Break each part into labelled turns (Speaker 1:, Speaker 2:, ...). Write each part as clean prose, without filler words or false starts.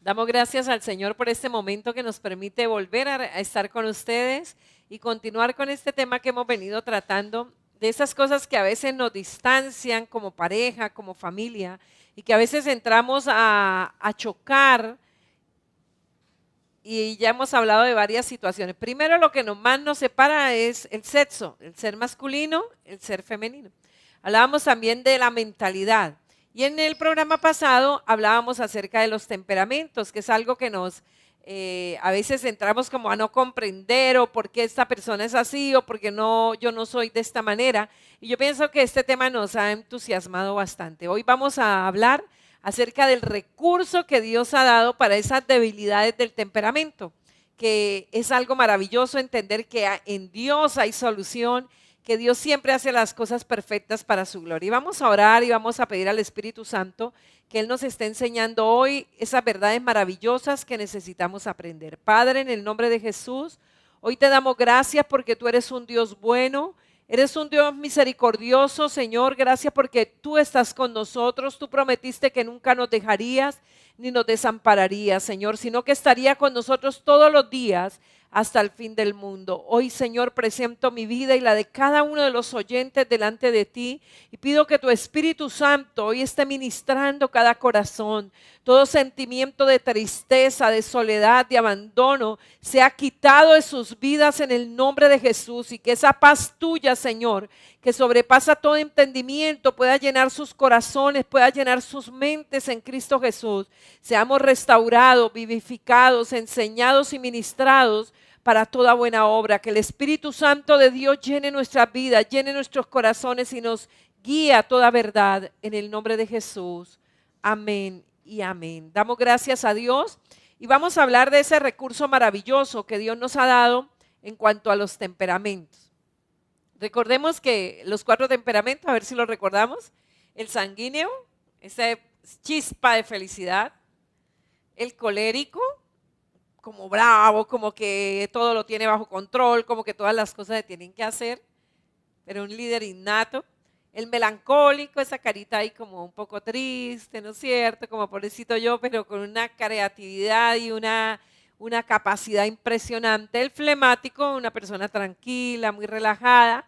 Speaker 1: Damos gracias al Señor por este momento que nos permite volver a estar con ustedes y continuar con este tema que hemos venido tratando, de esas cosas que a veces nos distancian como pareja, como familia, y que a veces entramos a chocar, y ya hemos hablado de varias situaciones. Primero, lo que más nos separa es el sexo, el ser masculino, el ser femenino. Hablábamos también de la mentalidad. Y en el programa pasado hablábamos acerca de los temperamentos, que es algo que a veces entramos como a no comprender, o por qué esta persona es así, o porque no, yo no soy de esta manera. Y yo pienso que este tema nos ha entusiasmado bastante. Hoy vamos a hablar acerca del recurso que Dios ha dado para esas debilidades del temperamento, que es algo maravilloso entender que en Dios hay solución, que Dios siempre hace las cosas perfectas para su gloria. Y vamos a orar y vamos a pedir al Espíritu Santo que Él nos esté enseñando hoy esas verdades maravillosas que necesitamos aprender. Padre, en el nombre de Jesús, hoy te damos gracias porque tú eres un Dios bueno. Eres un Dios misericordioso, Señor. Gracias porque tú estás con nosotros. Tú prometiste que nunca nos dejarías ni nos desampararías, Señor, sino que estaría con nosotros todos los días hasta el fin del mundo. Hoy, Señor, presento mi vida y la de cada uno de los oyentes delante de ti y pido que tu Espíritu Santo hoy esté ministrando cada corazón. Todo sentimiento de tristeza, de soledad, de abandono sea quitado de sus vidas en el nombre de Jesús, y que esa paz tuya, Señor, que sobrepasa todo entendimiento, pueda llenar sus corazones, pueda llenar sus mentes en Cristo Jesús. Seamos restaurados, vivificados, enseñados y ministrados para toda buena obra. Que el Espíritu Santo de Dios llene nuestras vidas, llene nuestros corazones y nos guíe a toda verdad en el nombre de Jesús. Amén y amén. Damos gracias a Dios y vamos a hablar de ese recurso maravilloso que Dios nos ha dado en cuanto a los temperamentos. Recordemos que los 4 temperamentos, a ver si lo recordamos: el sanguíneo, esa chispa de felicidad; el colérico, como bravo, como que todo lo tiene bajo control, como que todas las cosas se tienen que hacer, pero un líder innato. El melancólico, esa carita ahí como un poco triste, ¿no es cierto? Como pobrecito yo, pero con una creatividad y una capacidad impresionante. El flemático, una persona tranquila, muy relajada,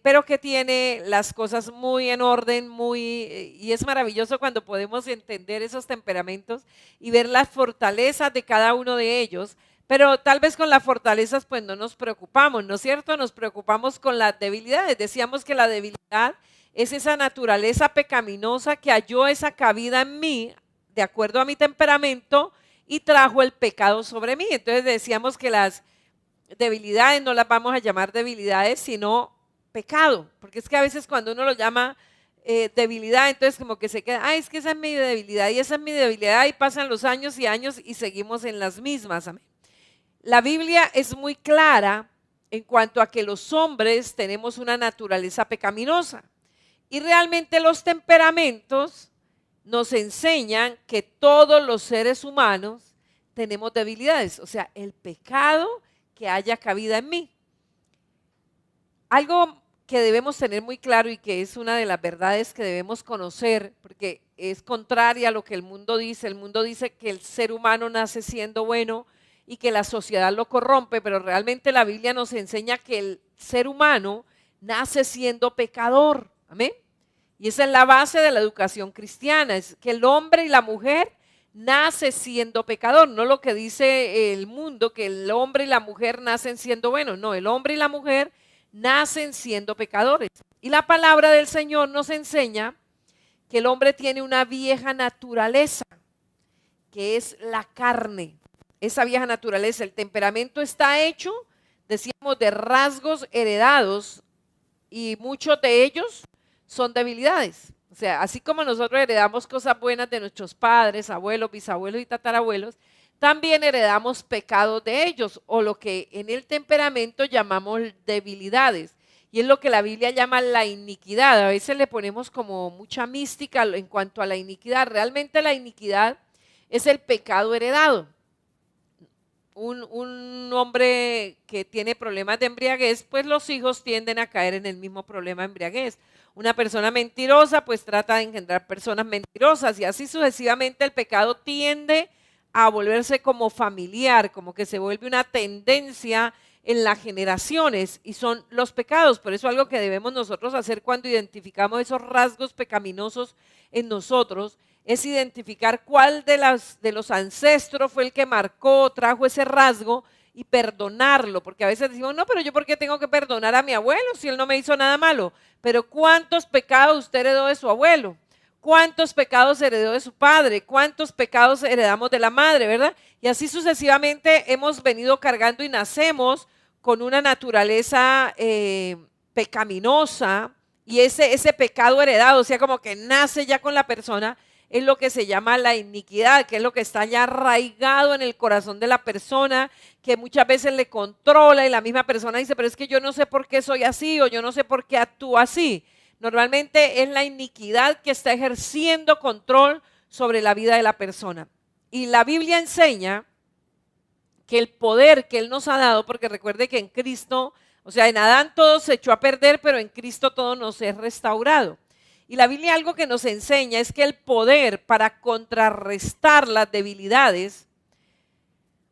Speaker 1: pero que tiene las cosas muy en orden, y es maravilloso cuando podemos entender esos temperamentos y ver las fortalezas de cada uno de ellos. Pero tal vez con las fortalezas pues no nos preocupamos, ¿no es cierto? Nos preocupamos con las debilidades. Decíamos que la debilidad es esa naturaleza pecaminosa que halló esa cabida en mí, de acuerdo a mi temperamento, y trajo el pecado sobre mí. Entonces decíamos que las debilidades no las vamos a llamar debilidades, sino pecado, porque es que a veces cuando uno lo llama debilidad, entonces como que se queda, ay, es que esa es mi debilidad y esa es mi debilidad, y pasan los años y años y seguimos en las mismas. Amén. La Biblia es muy clara en cuanto a que los hombres tenemos una naturaleza pecaminosa, y realmente los temperamentos nos enseñan que todos los seres humanos tenemos debilidades, o sea, el pecado que haya cabida en mí. Algo que debemos tener muy claro y que es una de las verdades que debemos conocer, porque es contraria a lo que el mundo dice. El mundo dice que el ser humano nace siendo bueno y que la sociedad lo corrompe, pero realmente la Biblia nos enseña que el ser humano nace siendo pecador. Amén. Y esa es la base de la educación cristiana, es que el hombre y la mujer nace siendo pecador, no lo que dice el mundo, que el hombre y la mujer nacen siendo buenos. No, el hombre y la mujer nacen siendo pecadores. Y la palabra del Señor nos enseña que el hombre tiene una vieja naturaleza, que es la carne. Esa vieja naturaleza, el temperamento está hecho, decíamos, de rasgos heredados, y muchos de ellos son debilidades. O sea, así como nosotros heredamos cosas buenas de nuestros padres, abuelos, bisabuelos y tatarabuelos, también heredamos pecados de ellos, o lo que en el temperamento llamamos debilidades. Y es lo que la Biblia llama la iniquidad. A veces le ponemos como mucha mística en cuanto a la iniquidad. Realmente la iniquidad es el pecado heredado. Un hombre que tiene problemas de embriaguez, pues los hijos tienden a caer en el mismo problema de embriaguez. Una persona mentirosa, pues trata de engendrar personas mentirosas, y así sucesivamente el pecado tiende a volverse como familiar, como que se vuelve una tendencia en las generaciones y son los pecados. Por eso algo que debemos nosotros hacer cuando identificamos esos rasgos pecaminosos en nosotros es identificar cuál de los ancestros fue el que marcó, trajo ese rasgo y perdonarlo, porque a veces decimos, no, pero yo ¿por qué tengo que perdonar a mi abuelo si él no me hizo nada malo? Pero ¿cuántos pecados usted heredó de su abuelo? ¿Cuántos pecados heredó de su padre? ¿Cuántos pecados heredamos de la madre, verdad? Y así sucesivamente hemos venido cargando y nacemos con una naturaleza pecaminosa y ese pecado heredado, o sea, como que nace ya con la persona, es lo que se llama la iniquidad, que es lo que está ya arraigado en el corazón de la persona, que muchas veces le controla y la misma persona dice, pero es que yo no sé por qué soy así o yo no sé por qué actúo así. Normalmente es la iniquidad que está ejerciendo control sobre la vida de la persona. Y la Biblia enseña que el poder que Él nos ha dado, porque recuerde que en Cristo, o sea, en Adán todo se echó a perder, pero en Cristo todo nos es restaurado. Y la Biblia algo que nos enseña es que el poder para contrarrestar las debilidades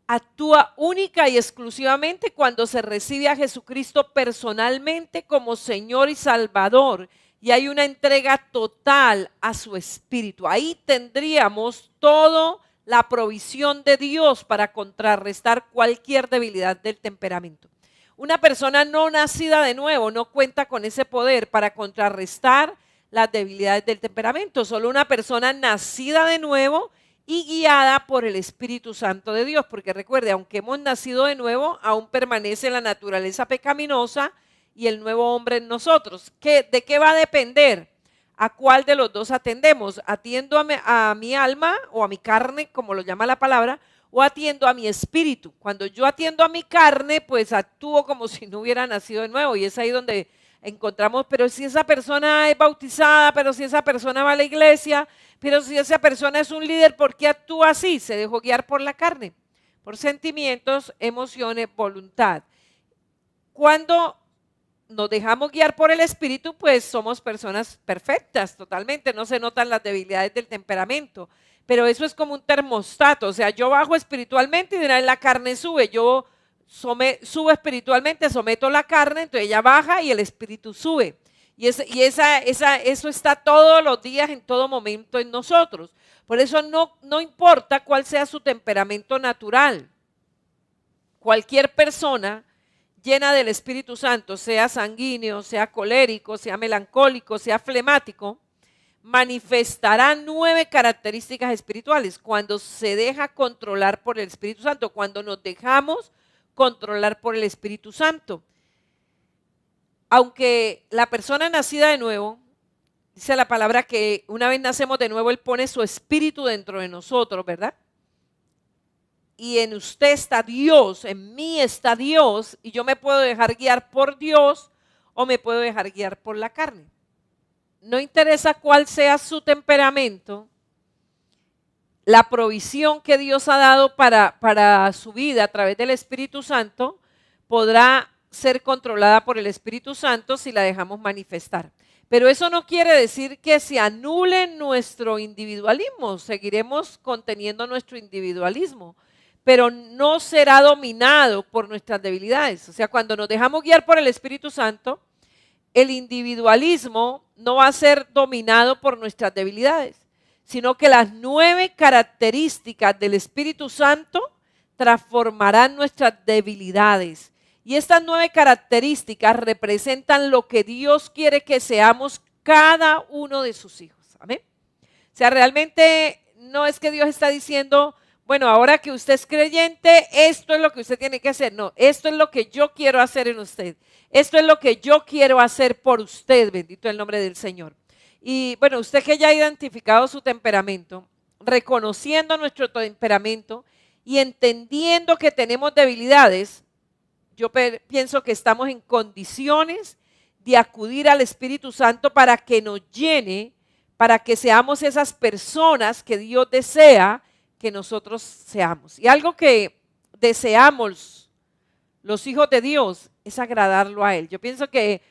Speaker 1: actúa única y exclusivamente cuando se recibe a Jesucristo personalmente como Señor y Salvador y hay una entrega total a su Espíritu. Ahí tendríamos toda la provisión de Dios para contrarrestar cualquier debilidad del temperamento. Una persona no nacida de nuevo no cuenta con ese poder para contrarrestar las debilidades del temperamento. Solo una persona nacida de nuevo y guiada por el Espíritu Santo de Dios, porque recuerde, aunque hemos nacido de nuevo, aún permanece la naturaleza pecaminosa y el nuevo hombre en nosotros. ¿De qué va a depender? ¿A cuál de los dos atendemos? ¿Atiendo a mi alma o a mi carne, como lo llama la palabra, o atiendo a mi espíritu? Cuando yo atiendo a mi carne, pues actúo como si no hubiera nacido de nuevo, y es ahí donde encontramos, pero si esa persona es bautizada, pero si esa persona va a la iglesia, pero si esa persona es un líder, ¿por qué actúa así? Se dejó guiar por la carne, por sentimientos, emociones, voluntad. Cuando nos dejamos guiar por el Espíritu, pues somos personas perfectas, totalmente, no se notan las debilidades del temperamento, pero eso es como un termostato, o sea, yo bajo espiritualmente y de una vez la carne sube, yo subo espiritualmente, someto la carne, entonces ella baja y el espíritu sube. Eso está todos los días, en todo momento en nosotros. Por eso no importa cuál sea su temperamento natural. Cualquier persona llena del Espíritu Santo, sea sanguíneo, sea colérico, sea melancólico, sea flemático, manifestará 9 características espirituales cuando se deja controlar por el Espíritu Santo, cuando nos dejamos controlar por el Espíritu Santo. Aunque la persona nacida de nuevo, dice la palabra que una vez nacemos de nuevo, Él pone su espíritu dentro de nosotros, ¿verdad? Y en usted está Dios, en mí está Dios, y yo me puedo dejar guiar por Dios o me puedo dejar guiar por la carne. No interesa cuál sea su temperamento, la provisión que Dios ha dado para su vida a través del Espíritu Santo podrá ser controlada por el Espíritu Santo si la dejamos manifestar. Pero eso no quiere decir que se anule nuestro individualismo, seguiremos conteniendo nuestro individualismo, pero no será dominado por nuestras debilidades. O sea, cuando nos dejamos guiar por el Espíritu Santo, el individualismo no va a ser dominado por nuestras debilidades, sino que las 9 características del Espíritu Santo transformarán nuestras debilidades. Y estas 9 características representan lo que Dios quiere que seamos cada uno de sus hijos. Amén. O sea, realmente no es que Dios está diciendo, bueno, ahora que usted es creyente, esto es lo que usted tiene que hacer. No, esto es lo que yo quiero hacer en usted. Esto es lo que yo quiero hacer por usted, bendito el nombre del Señor. Y bueno, usted que ya ha identificado su temperamento, reconociendo nuestro temperamento y entendiendo que tenemos debilidades, yo pienso que estamos en condiciones de acudir al Espíritu Santo para que nos llene, para que seamos esas personas que Dios desea que nosotros seamos. Y algo que deseamos los hijos de Dios es agradarlo a Él. Yo pienso que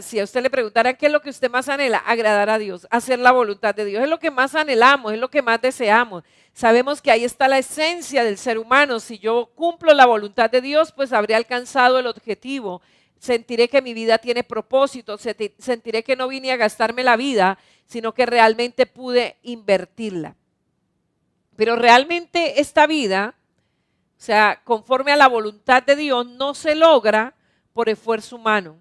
Speaker 1: si a usted le preguntara qué es lo que usted más anhela, agradar a Dios, hacer la voluntad de Dios, es lo que más anhelamos, es lo que más deseamos. Sabemos que ahí está la esencia del ser humano. Si yo cumplo la voluntad de Dios, pues habré alcanzado el objetivo. Sentiré que mi vida tiene propósito, sentiré que no vine a gastarme la vida, sino que realmente pude invertirla. Pero realmente esta vida, o sea, conforme a la voluntad de Dios, no se logra por esfuerzo humano,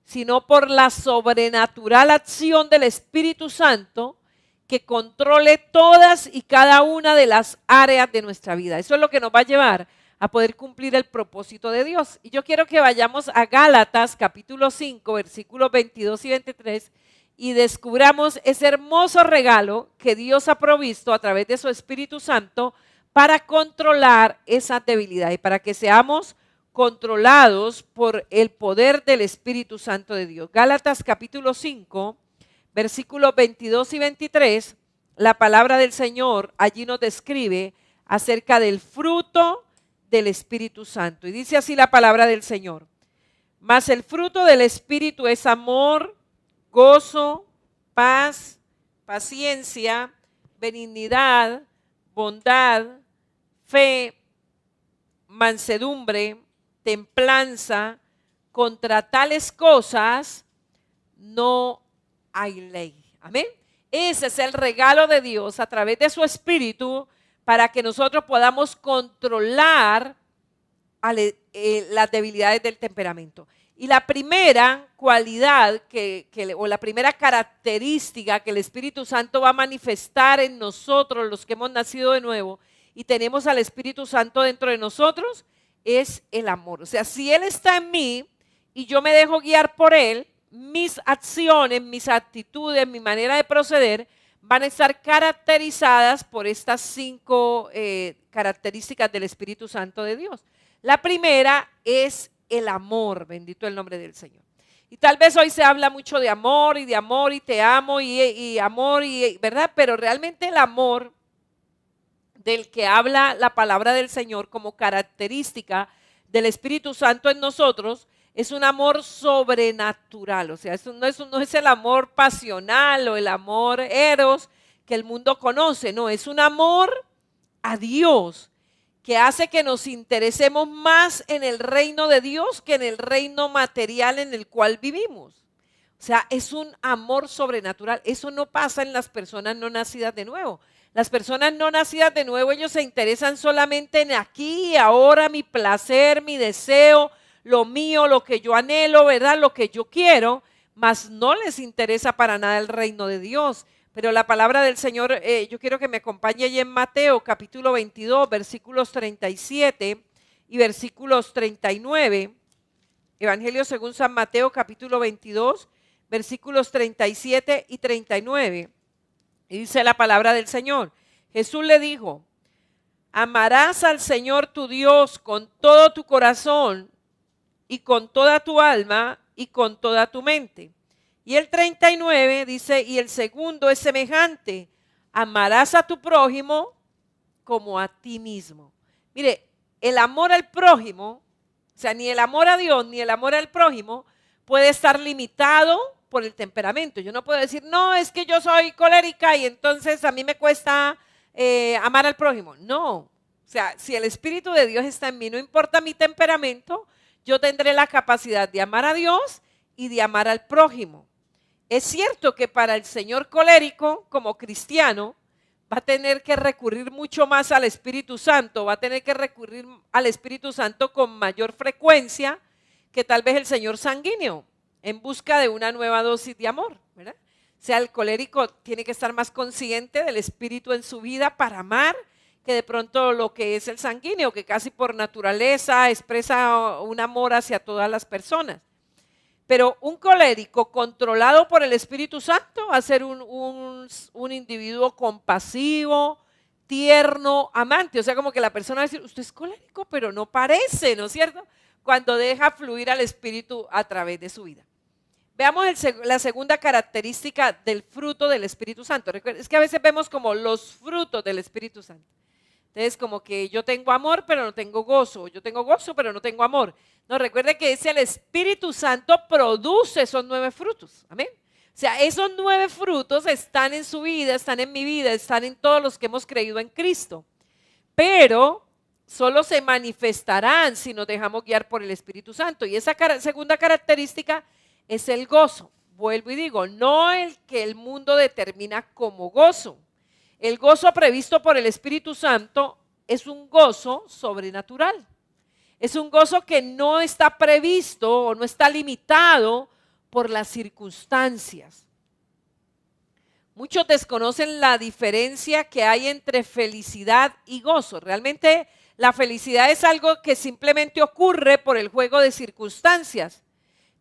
Speaker 1: sino por la sobrenatural acción del Espíritu Santo que controle todas y cada una de las áreas de nuestra vida. Eso es lo que nos va a llevar a poder cumplir el propósito de Dios. Y yo quiero que vayamos a Gálatas capítulo 5, versículos 22 y 23 y descubramos ese hermoso regalo que Dios ha provisto a través de su Espíritu Santo para controlar esas debilidades y para que seamos controlados por el poder del Espíritu Santo de Dios. Gálatas capítulo 5, versículos 22 y 23, la palabra del Señor allí nos describe acerca del fruto del Espíritu Santo. Y dice así la palabra del Señor: mas el fruto del Espíritu es amor, gozo, paz, paciencia, benignidad, bondad, fe, mansedumbre, templanza. Contra tales cosas no hay ley. Amén. Ese es el regalo de Dios a través de su Espíritu para que nosotros podamos controlar las debilidades del temperamento. Y la primera cualidad o la primera característica que el Espíritu Santo va a manifestar en nosotros, los que hemos nacido de nuevo y tenemos al Espíritu Santo dentro de nosotros, es el amor. O sea, si Él está en mí y yo me dejo guiar por Él, mis acciones, mis actitudes, mi manera de proceder van a estar caracterizadas por estas 5 características del Espíritu Santo de Dios. La primera es el amor, bendito el nombre del Señor. Y tal vez hoy se habla mucho de amor y te amo y amor, ¿verdad? Pero realmente el amor del que habla la palabra del Señor como característica del Espíritu Santo en nosotros es un amor sobrenatural. O sea, eso no es el amor pasional o el amor eros que el mundo conoce, no, es un amor a Dios que hace que nos interesemos más en el reino de Dios que en el reino material en el cual vivimos. O sea, es un amor sobrenatural. Eso no pasa en las personas no nacidas de nuevo. Las personas no nacidas de nuevo, ellos se interesan solamente en aquí y ahora, mi placer, mi deseo, lo mío, lo que yo anhelo, ¿verdad? Lo que yo quiero, mas no les interesa para nada el reino de Dios. Pero la palabra del Señor, yo quiero que me acompañe allí en Mateo capítulo 22, versículos 37 y versículos 39. Evangelio según San Mateo capítulo 22, versículos 37 y 39. Y dice la palabra del Señor: Jesús le dijo: amarás al Señor tu Dios con todo tu corazón y con toda tu alma y con toda tu mente. Y el 39 dice: y el segundo es semejante: amarás a tu prójimo como a ti mismo. Mire, el amor al prójimo, o sea, ni el amor a Dios ni el amor al prójimo puede estar limitado por el temperamento. Yo no puedo decir, no, es que yo soy colérica y entonces a mí me cuesta amar al prójimo. No, o sea, si el Espíritu de Dios está en mí, no importa mi temperamento, yo tendré la capacidad de amar a Dios y de amar al prójimo. Es cierto que para el señor colérico, como cristiano, va a tener que recurrir mucho más al Espíritu Santo, va a tener que recurrir al Espíritu Santo con mayor frecuencia que tal vez el señor sanguíneo, en busca de una nueva dosis de amor, ¿verdad? O sea, el colérico tiene que estar más consciente del Espíritu en su vida para amar que de pronto lo que es el sanguíneo, que casi por naturaleza expresa un amor hacia todas las personas. Pero un colérico controlado por el Espíritu Santo va a ser un individuo compasivo, tierno, amante. O sea, como que la persona va a decir, usted es colérico, pero no parece, ¿no es cierto? Cuando deja fluir al Espíritu a través de su vida. Veamos la segunda característica del fruto del Espíritu Santo. Es que a veces vemos como los frutos del Espíritu Santo. Entonces, como que yo tengo amor, pero no tengo gozo. Yo tengo gozo, pero no tengo amor. No, recuerde que es el Espíritu Santo produce esos 9 frutos. Amén. O sea, esos 9 frutos están en su vida, están en mi vida, están en todos los que hemos creído en Cristo. Pero solo se manifestarán si nos dejamos guiar por el Espíritu Santo. Y esa segunda característica es el gozo. Vuelvo y digo, no el que el mundo determina como gozo. El gozo previsto por el Espíritu Santo es un gozo sobrenatural. Es un gozo que no está previsto o no está limitado por las circunstancias. Muchos desconocen la diferencia que hay entre felicidad y gozo. Realmente la felicidad es algo que simplemente ocurre por el juego de circunstancias.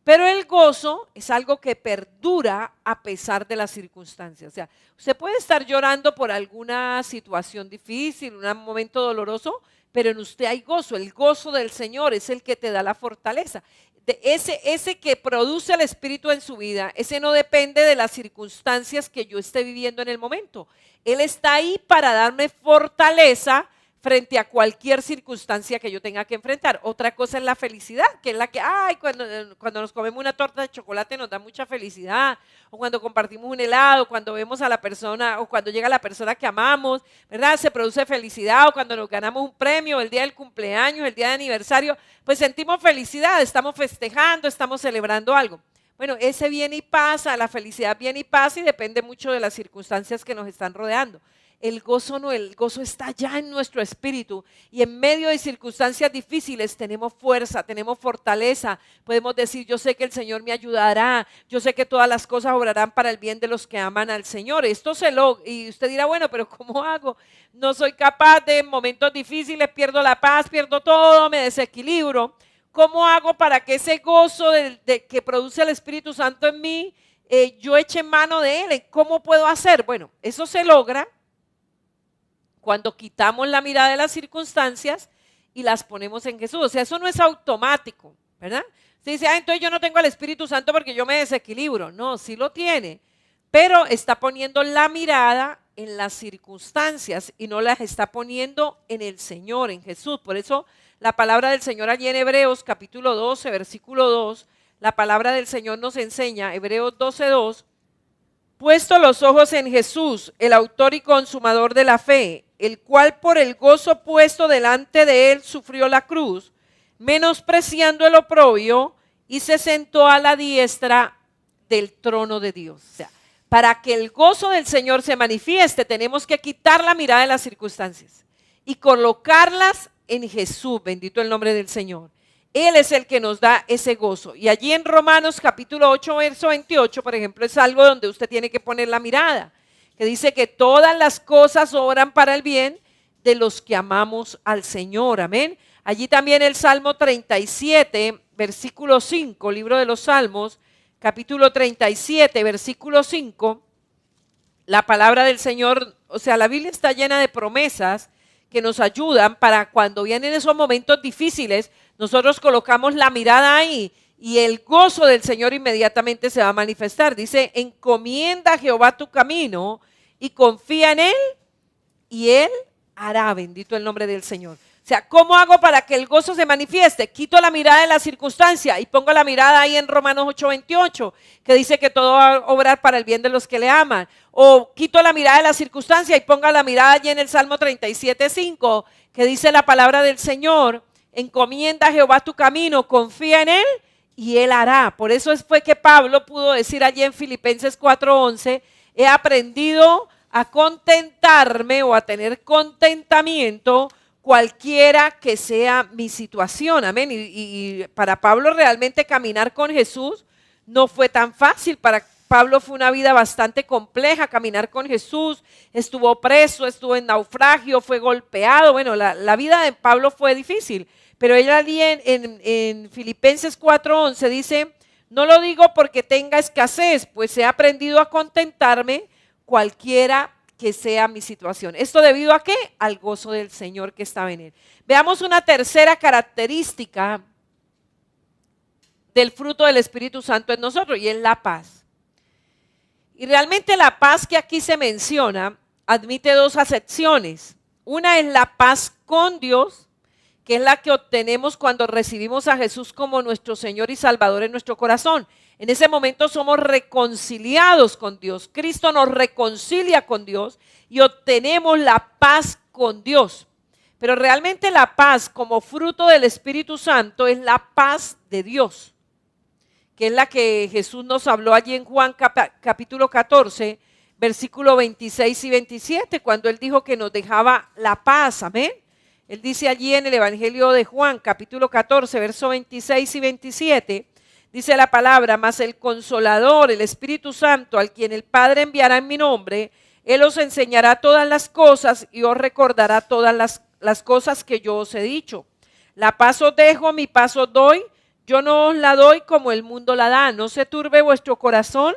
Speaker 1: Pero el gozo es algo que perdura a pesar de las circunstancias. O sea, usted puede estar llorando por alguna situación difícil, un momento doloroso, pero en usted hay gozo. El gozo del Señor es el que te da la fortaleza. Ese que produce el Espíritu en su vida, ese no depende de las circunstancias que yo esté viviendo en el momento. Él está ahí para darme fortaleza frente a cualquier circunstancia que yo tenga que enfrentar. Otra cosa es la felicidad, que es la que, cuando nos comemos una torta de chocolate nos da mucha felicidad, o cuando compartimos un helado, cuando vemos a la persona, o cuando llega la persona que amamos, ¿verdad? Se produce felicidad, o cuando nos ganamos un premio, el día del cumpleaños, el día de aniversario, pues sentimos felicidad, estamos festejando, estamos celebrando algo. Bueno, ese viene y pasa, la felicidad viene y pasa y depende mucho de las circunstancias que nos están rodeando. El gozo no, el gozo está ya en nuestro espíritu y en medio de circunstancias difíciles tenemos fuerza, tenemos fortaleza, podemos decir yo sé que el Señor me ayudará, yo sé que todas las cosas obrarán para el bien de los que aman al Señor. Esto y usted dirá, bueno, pero ¿cómo hago? No soy capaz de momentos difíciles, pierdo la paz, pierdo todo, me desequilibro. ¿Cómo hago para que ese gozo que produce el Espíritu Santo en mí, yo eche mano de él? ¿Cómo puedo hacer? Bueno, eso se logra cuando quitamos la mirada de las circunstancias y las ponemos en Jesús. O sea, eso no es automático, ¿verdad? Usted dice, entonces yo no tengo al Espíritu Santo porque yo me desequilibro. No, sí lo tiene, pero está poniendo la mirada en las circunstancias y no las está poniendo en el Señor, en Jesús. Por eso la palabra del Señor allí en Hebreos capítulo 12, versículo 2, la palabra del Señor nos enseña, Hebreos 12:2, puesto los ojos en Jesús, el autor y consumador de la fe, el cual por el gozo puesto delante de él sufrió la cruz, menospreciando el oprobio, y se sentó a la diestra del trono de Dios. O sea, para que el gozo del Señor se manifieste, tenemos que quitar la mirada de las circunstancias y colocarlas en Jesús, bendito el nombre del Señor. Él es el que nos da ese gozo. Y allí en Romanos capítulo 8, verso 28, por ejemplo, es algo donde usted tiene que poner la mirada, que dice que todas las cosas obran para el bien de los que amamos al Señor. Amén. Allí también el Salmo 37, versículo 5, libro de los Salmos, capítulo 37, versículo 5, la palabra del Señor, o sea, la Biblia está llena de promesas que nos ayudan para cuando vienen esos momentos difíciles, nosotros colocamos la mirada ahí y el gozo del Señor inmediatamente se va a manifestar. Dice, encomienda a Jehová tu camino y confía en Él y Él hará, bendito el nombre del Señor. O sea, ¿cómo hago para que el gozo se manifieste? Quito la mirada de la circunstancia y pongo la mirada ahí en Romanos 8:28, que dice que todo va a obrar para el bien de los que le aman. O quito la mirada de la circunstancia y ponga la mirada allí en el Salmo 37:5, que dice la palabra del Señor, encomienda a Jehová tu camino, confía en Él y Él hará. Por eso fue que Pablo pudo decir allí en Filipenses 4:11, he aprendido a contentarme o a tener contentamiento cualquiera que sea mi situación, amén. Y para Pablo realmente caminar con Jesús no fue tan fácil. Para Pablo fue una vida bastante compleja, caminar con Jesús, estuvo preso, estuvo en naufragio, fue golpeado. Bueno, la vida de Pablo fue difícil, pero él allí en Filipenses 4:11 dice, no lo digo porque tenga escasez, pues he aprendido a contentarme cualquiera que sea mi situación. ¿Esto debido a qué? Al gozo del Señor que estaba en él. Veamos una tercera característica del fruto del Espíritu Santo en nosotros y es la paz. Y realmente la paz que aquí se menciona admite dos acepciones. Una es la paz con Dios, que es la que obtenemos cuando recibimos a Jesús como nuestro Señor y Salvador en nuestro corazón. En ese momento somos reconciliados con Dios. Cristo nos reconcilia con Dios y obtenemos la paz con Dios. Pero realmente la paz como fruto del Espíritu Santo es la paz de Dios, que es la que Jesús nos habló allí en Juan capítulo 14, versículo 26 y 27, cuando Él dijo que nos dejaba la paz, amén. Él dice allí en el Evangelio de Juan, capítulo 14, verso 26 y 27, dice la palabra: mas el Consolador, el Espíritu Santo, al quien el Padre enviará en mi nombre, Él os enseñará todas las cosas y os recordará todas las cosas que yo os he dicho. La paz os dejo, mi paz os doy, yo no os la doy como el mundo la da. No se turbe vuestro corazón,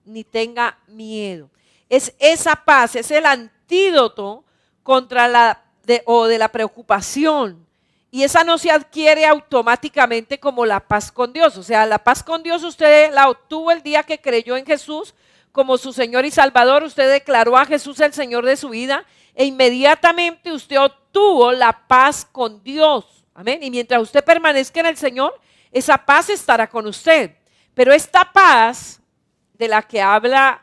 Speaker 1: ni tenga miedo. Es esa paz, es el antídoto contra de la preocupación. Y esa no se adquiere automáticamente como la paz con Dios. O sea, la paz con Dios usted la obtuvo el día que creyó en Jesús como su Señor y Salvador. Usted declaró a Jesús el Señor de su vida e inmediatamente usted obtuvo la paz con Dios. Amén. Y mientras usted permanezca en el Señor, esa paz estará con usted. Pero esta paz de la que habla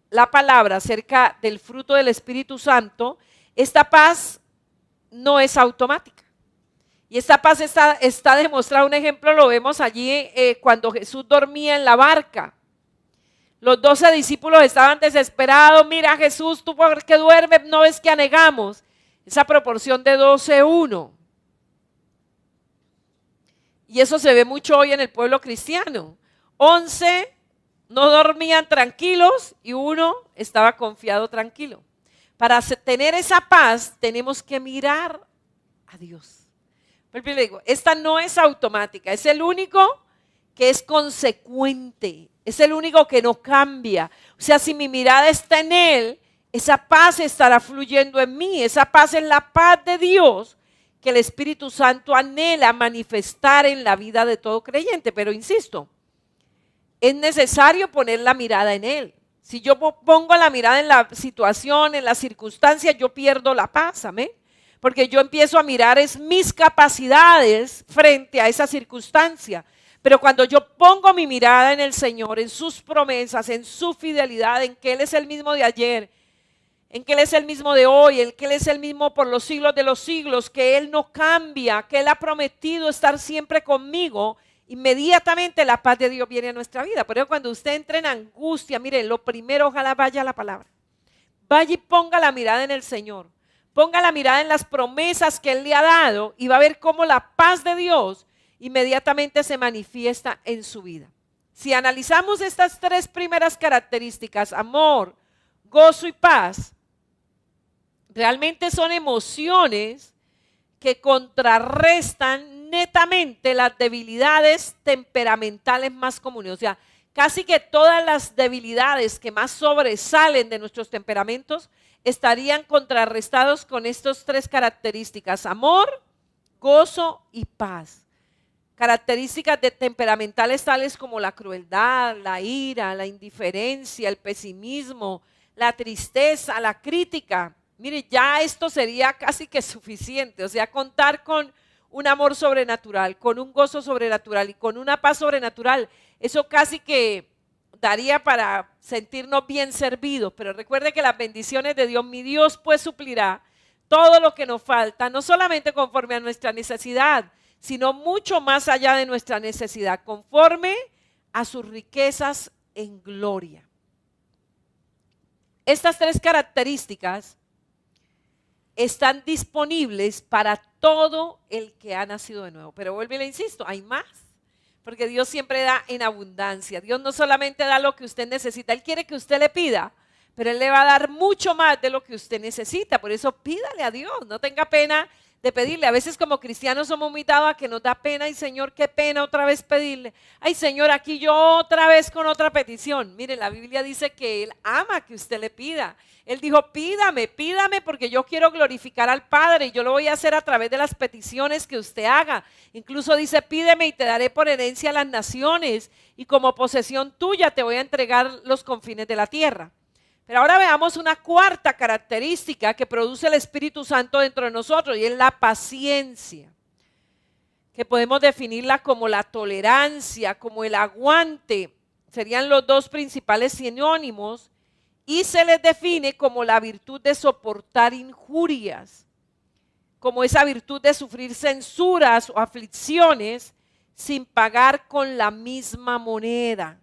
Speaker 1: la palabra acerca del fruto del Espíritu Santo, esta paz no es automática. Y esta paz está demostrada. Un ejemplo lo vemos allí cuando Jesús dormía en la barca. Los 12 discípulos estaban desesperados. Mira, Jesús, tú por qué duermes, no ves que anegamos. Esa proporción de 12-1. Y eso se ve mucho hoy en el pueblo cristiano. 11 no dormían tranquilos y 1 estaba confiado tranquilo. Para tener esa paz tenemos que mirar a Dios. Por ejemplo, le digo, esta no es automática, es el único que es consecuente, es el único que no cambia. O sea, si mi mirada está en Él, esa paz estará fluyendo en mí. Esa paz es la paz de Dios que el Espíritu Santo anhela manifestar en la vida de todo creyente. Pero insisto, es necesario poner la mirada en Él. Si yo pongo la mirada en la situación, en las circunstancias, yo pierdo la paz, amén. Porque yo empiezo a mirar es mis capacidades frente a esa circunstancia. Pero cuando yo pongo mi mirada en el Señor, en sus promesas, en su fidelidad, en que Él es el mismo de ayer, en que Él es el mismo de hoy, en que Él es el mismo por los siglos de los siglos, que Él no cambia, que Él ha prometido estar siempre conmigo, inmediatamente la paz de Dios viene a nuestra vida. Por eso cuando usted entra en angustia, mire, lo primero ojalá vaya a la palabra. Vaya y ponga la mirada en el Señor. Ponga la mirada en las promesas que Él le ha dado y va a ver cómo la paz de Dios inmediatamente se manifiesta en su vida. Si analizamos estas 3 primeras características, amor, gozo y paz, realmente son emociones que contrarrestan netamente las debilidades temperamentales más comunes. O sea, casi que todas las debilidades que más sobresalen de nuestros temperamentos estarían contrarrestados con estas 3 características: amor, gozo y paz. Características temperamentales tales como la crueldad, la ira, la indiferencia, el pesimismo, la tristeza, la crítica. Mire, ya esto sería casi que suficiente. O sea, contar con un amor sobrenatural, con un gozo sobrenatural y con una paz sobrenatural, eso casi que daría para sentirnos bien servidos. Pero recuerde que las bendiciones de Dios, mi Dios pues suplirá todo lo que nos falta, no solamente conforme a nuestra necesidad, sino mucho más allá de nuestra necesidad, conforme a sus riquezas en gloria. Estas 3 características están disponibles para todo el que ha nacido de nuevo. Pero vuelvo y le insisto, hay más. Porque Dios siempre da en abundancia. Dios no solamente da lo que usted necesita, Él quiere que usted le pida, pero Él le va a dar mucho más de lo que usted necesita. Por eso pídale a Dios, no tenga pena de pedirle. A veces como cristianos somos muy dados a que nos da pena. Y Señor, qué pena otra vez pedirle. Ay Señor, aquí yo otra vez con otra petición. Mire, la Biblia dice que Él ama que usted le pida. Él dijo, pídame porque yo quiero glorificar al Padre y yo lo voy a hacer a través de las peticiones que usted haga. Incluso dice, pídeme y te daré por herencia a las naciones y como posesión tuya te voy a entregar los confines de la tierra. Pero ahora veamos una cuarta característica que produce el Espíritu Santo dentro de nosotros y es la paciencia, que podemos definirla como la tolerancia, como el aguante, serían los dos principales sinónimos, y se les define como la virtud de soportar injurias, como esa virtud de sufrir censuras o aflicciones sin pagar con la misma moneda.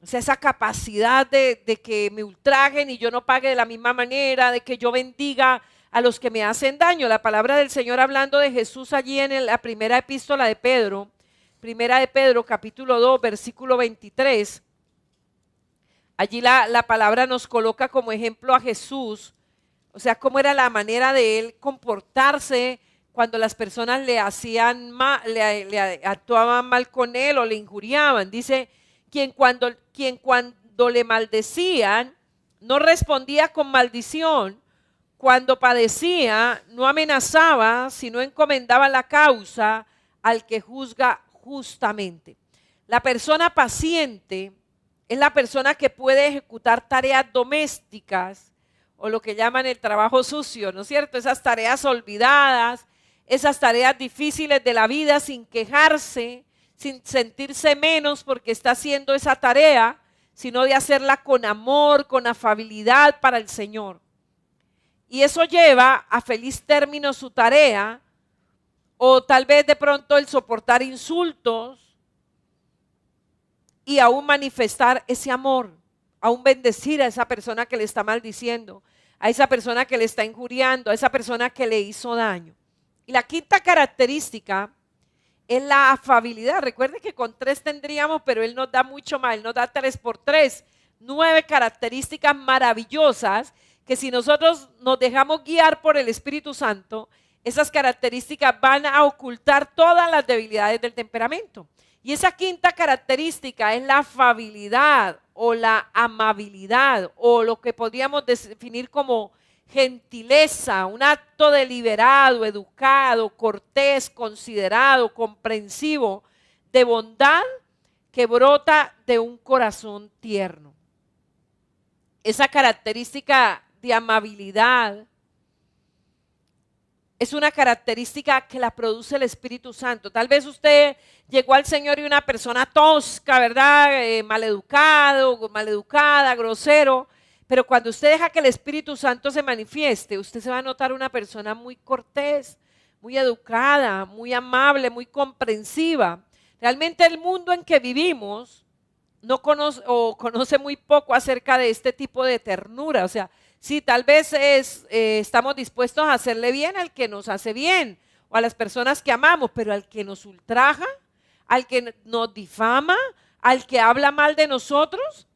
Speaker 1: O sea, esa capacidad de que me ultrajen y yo no pague de la misma manera, de que yo bendiga a los que me hacen daño. La palabra del Señor hablando de Jesús allí en la primera epístola de Pedro, primera de Pedro, capítulo 2, versículo 23. Allí la palabra nos coloca como ejemplo a Jesús, o sea, cómo era la manera de él comportarse cuando las personas le hacían mal, le actuaban mal con él o le injuriaban. Dice, quien cuando le maldecían no respondía con maldición, cuando padecía no amenazaba, sino encomendaba la causa al que juzga justamente. La persona paciente es la persona que puede ejecutar tareas domésticas o lo que llaman el trabajo sucio, ¿no es cierto? Esas tareas olvidadas, esas tareas difíciles de la vida sin quejarse, sin sentirse menos porque está haciendo esa tarea, sino de hacerla con amor, con afabilidad para el Señor. Y eso lleva a feliz término su tarea, o tal vez de pronto el soportar insultos y aún manifestar ese amor, aún bendecir a esa persona que le está maldiciendo, a esa persona que le está injuriando, a esa persona que le hizo daño. Y la quinta característica es la afabilidad. Recuerde que con 3 tendríamos, pero Él nos da mucho más, Él nos da 3 por 3, 9 características maravillosas que si nosotros nos dejamos guiar por el Espíritu Santo, esas características van a ocultar todas las debilidades del temperamento. Y esa quinta característica es la afabilidad o la amabilidad o lo que podríamos definir como gentileza, un acto deliberado, educado, cortés, considerado, comprensivo, de bondad que brota de un corazón tierno. Esa característica de amabilidad es una característica que la produce el Espíritu Santo. Tal vez usted llegó al Señor y una persona tosca, ¿verdad? Maleducada, grosero. Pero cuando usted deja que el Espíritu Santo se manifieste, usted se va a notar una persona muy cortés, muy educada, muy amable, muy comprensiva. Realmente el mundo en que vivimos no conoce o conoce muy poco acerca de este tipo de ternura. O sea, sí, tal vez estamos dispuestos a hacerle bien al que nos hace bien o a las personas que amamos, pero al que nos ultraja, al que nos difama, al que habla mal de nosotros.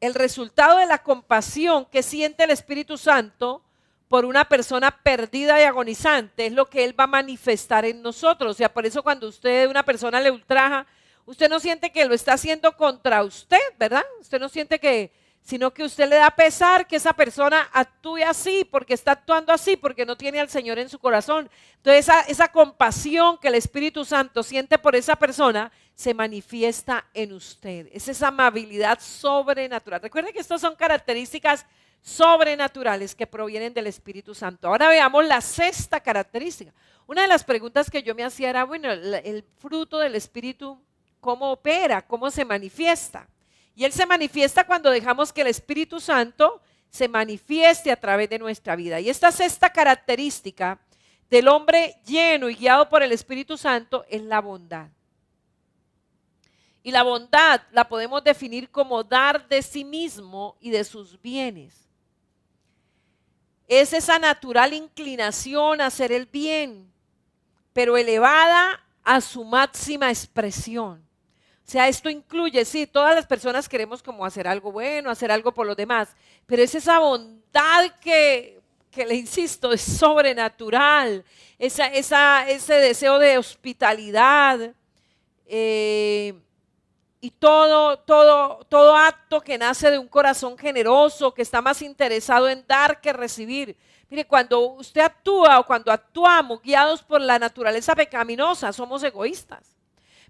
Speaker 1: El resultado de la compasión que siente el Espíritu Santo por una persona perdida y agonizante es lo que Él va a manifestar en nosotros. O sea, por eso cuando usted, una persona le ultraja, usted no siente que lo está haciendo contra usted, ¿verdad? Usted no siente sino que usted le da pesar que esa persona actúe así, porque está actuando así, porque no tiene al Señor en su corazón. Entonces esa compasión que el Espíritu Santo siente por esa persona se manifiesta en usted. Es esa amabilidad sobrenatural. Recuerden que estas son características sobrenaturales que provienen del Espíritu Santo. Ahora veamos la sexta característica. Una de las preguntas que yo me hacía era, bueno, el fruto del Espíritu, ¿cómo opera? ¿Cómo se manifiesta? Y Él se manifiesta cuando dejamos que el Espíritu Santo se manifieste a través de nuestra vida. Y esta sexta característica del hombre lleno y guiado por el Espíritu Santo es la bondad. Y la bondad la podemos definir como dar de sí mismo y de sus bienes. Es esa natural inclinación a hacer el bien, pero elevada a su máxima expresión. O sea, esto incluye, sí, todas las personas queremos como hacer algo bueno, hacer algo por los demás, pero es esa bondad que le insisto, es sobrenatural, ese deseo de hospitalidad y todo acto que nace de un corazón generoso, que está más interesado en dar que recibir. Mire, cuando usted actúa o cuando actuamos guiados por la naturaleza pecaminosa, somos egoístas.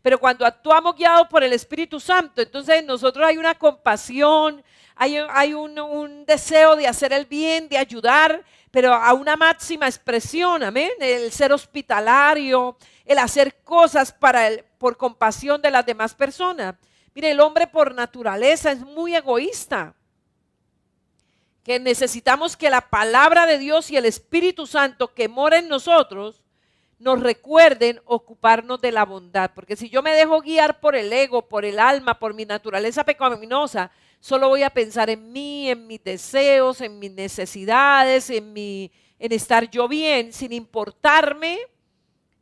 Speaker 1: Pero cuando actuamos guiados por el Espíritu Santo, entonces en nosotros hay una compasión, hay un deseo de hacer el bien, de ayudar, pero a una máxima expresión, amén. El ser hospitalario, el hacer cosas por compasión de las demás personas. Mire, el hombre por naturaleza es muy egoísta, que necesitamos que la palabra de Dios y el Espíritu Santo que mora en nosotros nos recuerden ocuparnos de la bondad. Porque si yo me dejo guiar por el ego, por el alma, por mi naturaleza pecaminosa, solo voy a pensar en mí, en mis deseos, en mis necesidades, en estar yo bien, sin importarme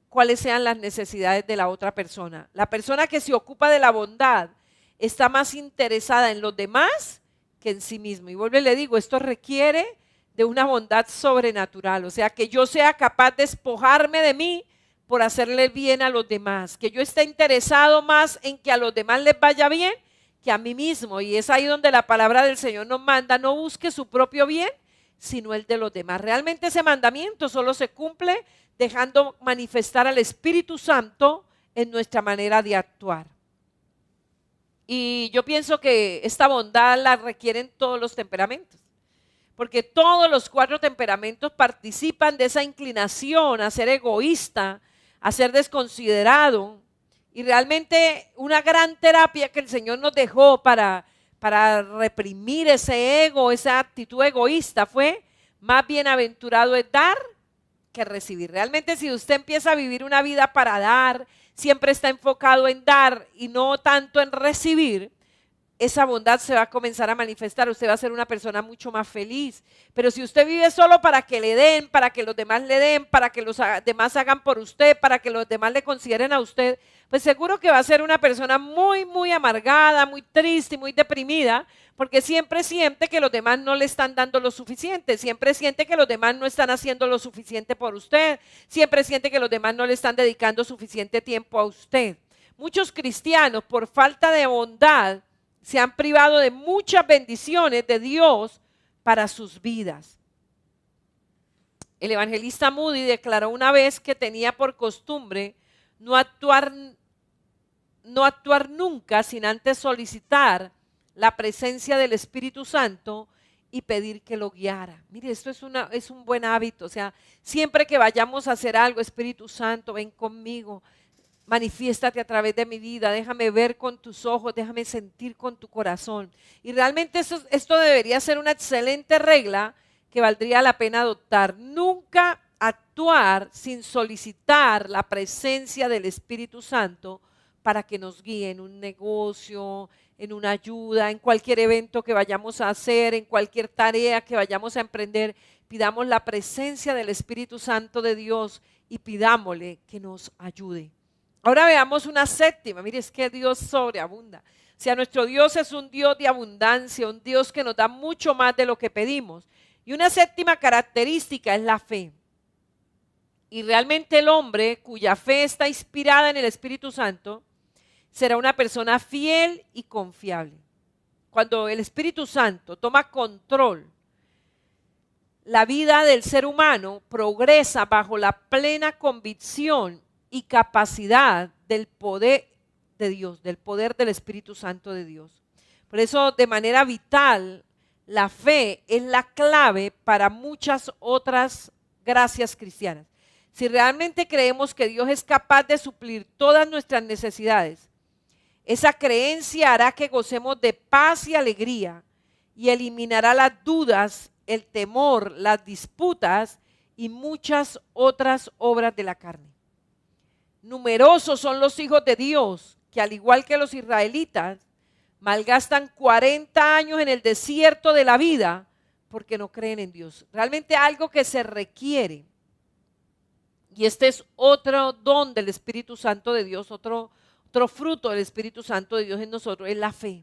Speaker 1: cuáles sean las necesidades de la otra persona. La persona que se ocupa de la bondad está más interesada en los demás que en sí mismo. Y vuelvo y le digo, esto requiere de una bondad sobrenatural, o sea, que yo sea capaz de despojarme de mí por hacerle bien a los demás, que yo esté interesado más en que a los demás les vaya bien que a mí mismo. Y es ahí donde la palabra del Señor nos manda, no busque su propio bien, sino el de los demás. Realmente ese mandamiento solo se cumple dejando manifestar al Espíritu Santo en nuestra manera de actuar. Y yo pienso que esta bondad la requieren todos los temperamentos, porque todos los 4 temperamentos participan de esa inclinación a ser egoísta, a ser desconsiderado. Y realmente una gran terapia que el Señor nos dejó para reprimir ese ego, esa actitud egoísta, fue: más bienaventurado es dar que recibir. Realmente si usted empieza a vivir una vida para dar, siempre está enfocado en dar y no tanto en recibir, esa bondad se va a comenzar a manifestar. Usted va a ser una persona mucho más feliz. Pero si usted vive solo para que le den, para que los demás le den, para que los demás hagan por usted, para que los demás le consideren a usted, pues seguro que va a ser una persona muy, muy amargada, muy triste y muy deprimida, porque siempre siente que los demás no le están dando lo suficiente, siempre siente que los demás no están haciendo lo suficiente por usted, siempre siente que los demás no le están dedicando suficiente tiempo a usted. Muchos cristianos, por falta de bondad, se han privado de muchas bendiciones de Dios para sus vidas. El evangelista Moody declaró una vez que tenía por costumbre no actuar nunca sin antes solicitar la presencia del Espíritu Santo y pedir que lo guiara. Mire, esto es un buen hábito. O sea, siempre que vayamos a hacer algo, Espíritu Santo, ven conmigo. Manifiéstate a través de mi vida, déjame ver con tus ojos, déjame sentir con tu corazón. Y realmente esto debería ser una excelente regla que valdría la pena adoptar. Nunca actuar sin solicitar la presencia del Espíritu Santo para que nos guíe en un negocio, en una ayuda, en cualquier evento que vayamos a hacer, en cualquier tarea que vayamos a emprender. Pidamos la presencia del Espíritu Santo de Dios y pidámosle que nos ayude. Ahora veamos una séptima. Mire, es que Dios sobreabunda. O sea, nuestro Dios es un Dios de abundancia, un Dios que nos da mucho más de lo que pedimos. Y una séptima característica es la fe. Y realmente el hombre cuya fe está inspirada en el Espíritu Santo será una persona fiel y confiable. Cuando el Espíritu Santo toma control, la vida del ser humano progresa bajo la plena convicción y capacidad del poder de Dios, del poder del Espíritu Santo de Dios. Por eso, de manera vital, la fe es la clave para muchas otras gracias cristianas. Si realmente creemos que Dios es capaz de suplir todas nuestras necesidades, esa creencia hará que gocemos de paz y alegría y eliminará las dudas, el temor, las disputas y muchas otras obras de la carne. Numerosos son los hijos de Dios que, al igual que los israelitas, malgastan 40 años en el desierto de la vida porque no creen en Dios. Realmente algo que se requiere, y este es otro don del Espíritu Santo de Dios, otro fruto del Espíritu Santo de Dios en nosotros, es la fe.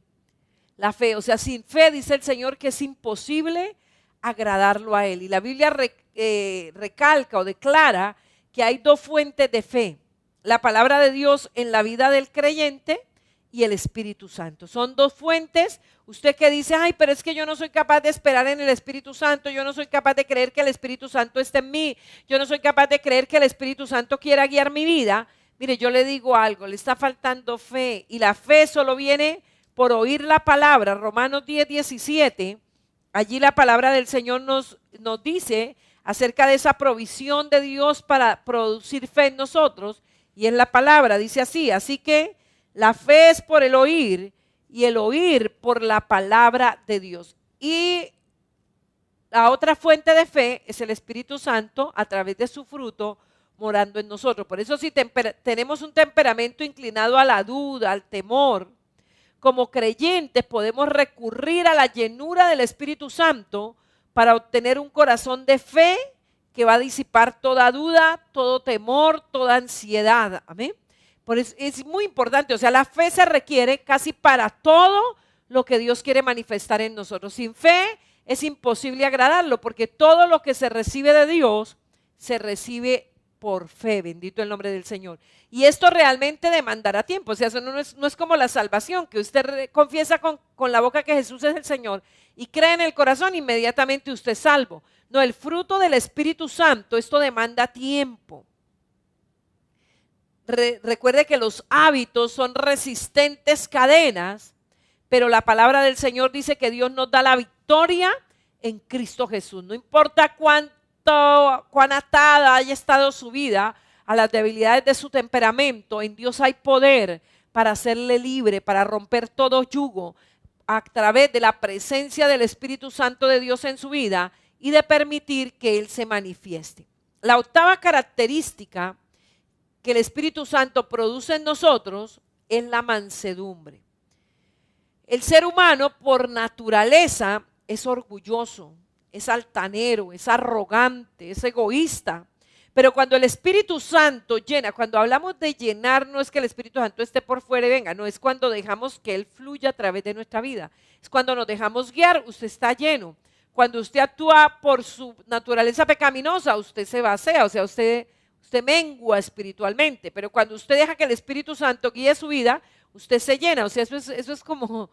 Speaker 1: La fe, o sea, sin fe dice el Señor que es imposible agradarlo a Él. Y la Biblia recalca o declara que hay 2 fuentes de fe: la palabra de Dios en la vida del creyente y el Espíritu Santo. Son 2 fuentes. Usted que dice, ay, pero es que yo no soy capaz de esperar en el Espíritu Santo, yo no soy capaz de creer que el Espíritu Santo esté en mí, yo no soy capaz de creer que el Espíritu Santo quiera guiar mi vida. Mire, yo le digo algo, le está faltando fe y la fe solo viene por oír la palabra. Romanos 10:17, allí la palabra del Señor nos dice acerca de esa provisión de Dios para producir fe en nosotros, y es la palabra, dice así que la fe es por el oír y el oír por la palabra de Dios. Y la otra fuente de fe es el Espíritu Santo a través de su fruto morando en nosotros. Por eso si tenemos un temperamento inclinado a la duda, al temor, como creyentes podemos recurrir a la llenura del Espíritu Santo para obtener un corazón de fe que va a disipar toda duda, todo temor, toda ansiedad. Amén. Por eso es muy importante, o sea, la fe se requiere casi para todo lo que Dios quiere manifestar en nosotros. Sin fe es imposible agradarlo, porque todo lo que se recibe de Dios se recibe por fe, bendito el nombre del Señor. Y esto realmente demandará tiempo, o sea, eso no es como la salvación, que usted confiesa con la boca que Jesús es el Señor y cree en el corazón, inmediatamente usted es salvo. No, el fruto del Espíritu Santo, esto demanda tiempo. Recuerde que los hábitos son resistentes cadenas, pero la palabra del Señor dice que Dios nos da la victoria en Cristo Jesús. No importa cuán atada haya estado su vida a las debilidades de su temperamento, en Dios hay poder para hacerle libre, para romper todo yugo a través de la presencia del Espíritu Santo de Dios en su vida y de permitir que Él se manifieste. La octava característica que el Espíritu Santo produce en nosotros es la mansedumbre. El ser humano por naturaleza es orgulloso, es altanero, es arrogante, es egoísta. Pero cuando el Espíritu Santo llena, cuando hablamos de llenar, no es que el Espíritu Santo esté por fuera y venga, no, es cuando dejamos que Él fluya a través de nuestra vida. Es cuando nos dejamos guiar, usted está lleno. Cuando usted actúa por su naturaleza pecaminosa, usted se vacía, o sea, usted mengua espiritualmente. Pero cuando usted deja que el Espíritu Santo guíe su vida, usted se llena. O sea, eso es como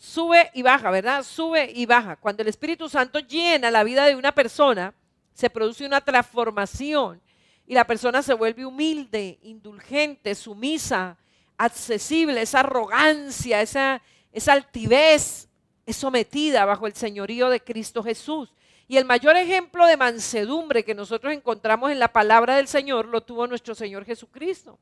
Speaker 1: sube y baja, ¿verdad? Sube y baja. Cuando el Espíritu Santo llena la vida de una persona, se produce una transformación y la persona se vuelve humilde, indulgente, sumisa, accesible. Esa arrogancia, esa altivez es sometida bajo el señorío de Cristo Jesús. Y el mayor ejemplo de mansedumbre que nosotros encontramos en la palabra del Señor lo tuvo nuestro Señor Jesucristo.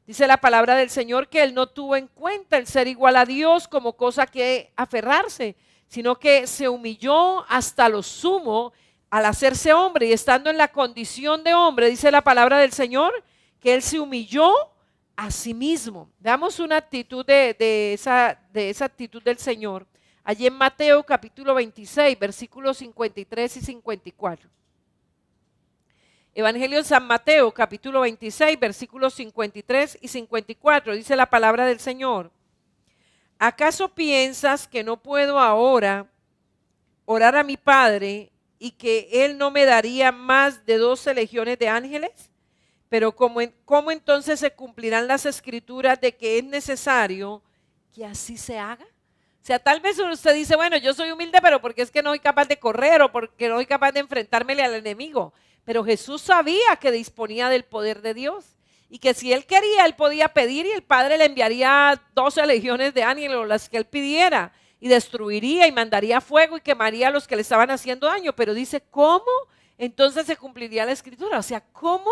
Speaker 1: Dice la palabra del Señor que Él no tuvo en cuenta el ser igual a Dios como cosa que aferrarse, sino que se humilló hasta lo sumo al hacerse hombre, y estando en la condición de hombre, dice la palabra del Señor, que Él se humilló a sí mismo. Veamos una actitud de esa actitud del Señor. Allí en Mateo capítulo 26, versículos 53 y 54. Evangelio de San Mateo, capítulo 26, versículos 53 y 54, dice la palabra del Señor. ¿Acaso piensas que no puedo ahora orar a mi Padre y que Él no me daría más de 12 legiones de ángeles? Pero ¿cómo entonces se cumplirán las escrituras de que es necesario que así se haga? O sea, tal vez usted dice, bueno, yo soy humilde, pero porque es que no soy capaz de correr o porque no soy capaz de enfrentármele al enemigo. Pero Jesús sabía que disponía del poder de Dios y que si Él quería, Él podía pedir y el Padre le enviaría 12 legiones de ángeles o las que Él pidiera y destruiría y mandaría fuego y quemaría a los que le estaban haciendo daño. Pero dice, ¿cómo entonces se cumpliría la escritura? O sea, ¿cómo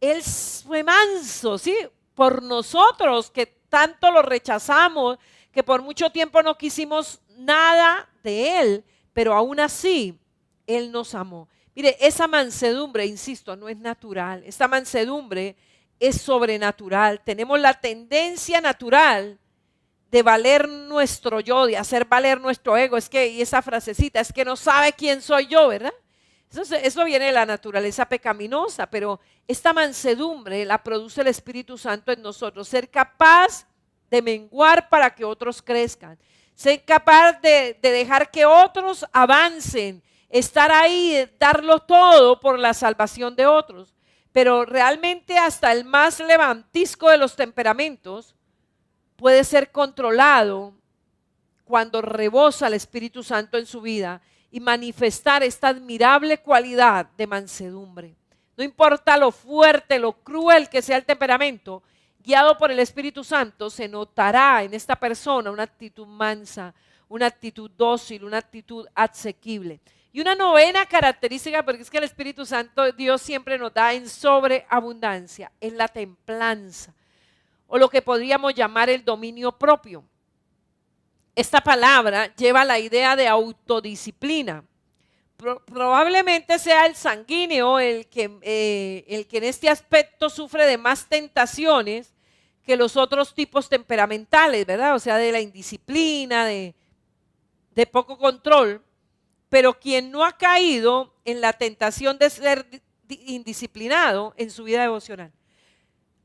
Speaker 1: Él fue manso, ¿sí? Por nosotros que tanto lo rechazamos, que por mucho tiempo no quisimos nada de Él, pero aún así Él nos amó. Mire, esa mansedumbre, insisto, no es natural. Esta mansedumbre es sobrenatural. Tenemos la tendencia natural de valer nuestro yo, de hacer valer nuestro ego. Y esa frasecita, es que no sabe quién soy yo, ¿verdad? Eso viene de la naturaleza pecaminosa, pero esta mansedumbre la produce el Espíritu Santo en nosotros. Ser capaz de menguar para que otros crezcan. Ser capaz de dejar que otros avancen. Estar ahí, darlo todo por la salvación de otros. Pero realmente hasta el más levantisco de los temperamentos puede ser controlado cuando rebosa el Espíritu Santo en su vida y manifestar esta admirable cualidad de mansedumbre. No importa lo fuerte, lo cruel que sea el temperamento, guiado por el Espíritu Santo, se notará en esta persona una actitud mansa, una actitud dócil, una actitud asequible. Y una novena característica, porque es que el Espíritu Santo Dios siempre nos da en sobreabundancia, es la templanza, o lo que podríamos llamar el dominio propio. Esta palabra lleva la idea de autodisciplina. Probablemente sea el sanguíneo el que en este aspecto sufre de más tentaciones que los otros tipos temperamentales, ¿verdad? O sea, de la indisciplina, de poco control, pero quien no ha caído en la tentación de ser indisciplinado en su vida devocional.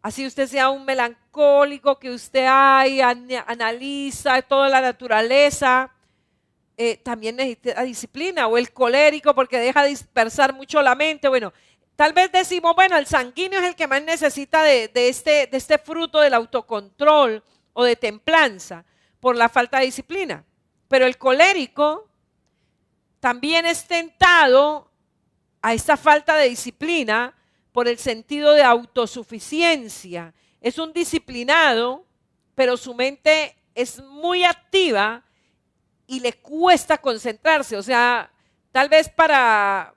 Speaker 1: Así usted sea un melancólico, que usted analiza toda la naturaleza, también necesita disciplina, o el colérico porque deja dispersar mucho la mente. Bueno, tal vez decimos, bueno, el sanguíneo es el que más necesita de este fruto del autocontrol o de templanza por la falta de disciplina, pero el colérico también es tentado a esta falta de disciplina por el sentido de autosuficiencia. Es un disciplinado, pero su mente es muy activa y le cuesta concentrarse. O sea, tal vez para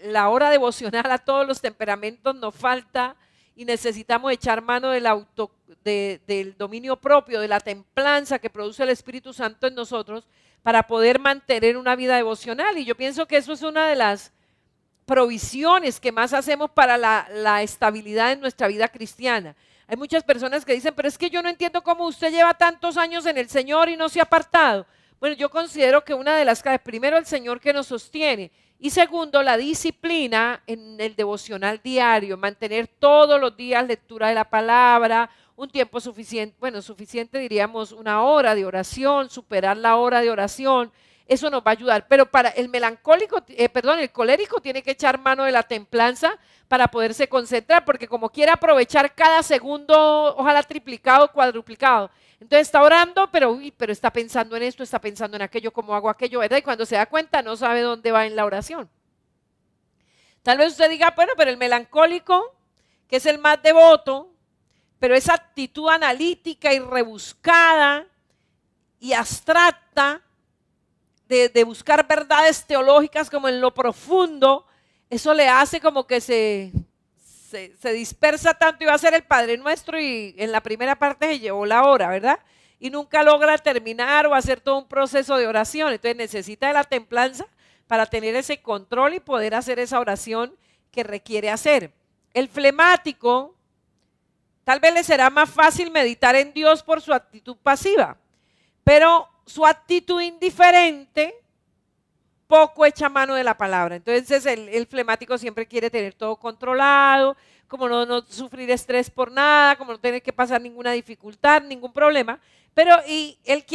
Speaker 1: la hora devocional a todos los temperamentos nos falta y necesitamos echar mano del dominio propio, de la templanza que produce el Espíritu Santo en nosotros para poder mantener una vida devocional. Y yo pienso que eso es una de las provisiones que más hacemos para la estabilidad en nuestra vida cristiana. Hay muchas personas que dicen, pero es que yo no entiendo cómo usted lleva tantos años en el Señor y no se ha apartado. Bueno, yo considero que una de las claves, primero el Señor que nos sostiene, y segundo, la disciplina en el devocional diario, mantener todos los días lectura de la palabra, un tiempo suficiente, bueno, suficiente diríamos 1 hora de oración, superar la hora de oración, eso nos va a ayudar. Pero para el el colérico tiene que echar mano de la templanza para poderse concentrar, porque como quiere aprovechar cada segundo, ojalá triplicado, cuadruplicado. Entonces está orando, pero está pensando en esto, está pensando en aquello, cómo hago aquello, ¿verdad? Y cuando se da cuenta no sabe dónde va en la oración. Tal vez usted diga, bueno, pero el melancólico, que es el más devoto, pero esa actitud analítica y rebuscada y abstracta de buscar verdades teológicas como en lo profundo, eso le hace como que se dispersa tanto y va a ser el Padre Nuestro y en la primera parte se llevó la hora, ¿verdad? Y nunca logra terminar o hacer todo un proceso de oración. Entonces necesita de la templanza para tener ese control y poder hacer esa oración que requiere hacer. El flemático, tal vez le será más fácil meditar en Dios por su actitud pasiva, pero su actitud indiferente poco echa mano de la palabra. Entonces el flemático siempre quiere tener todo controlado, como no sufrir estrés por nada, como no tener que pasar ninguna dificultad, ningún problema, pero él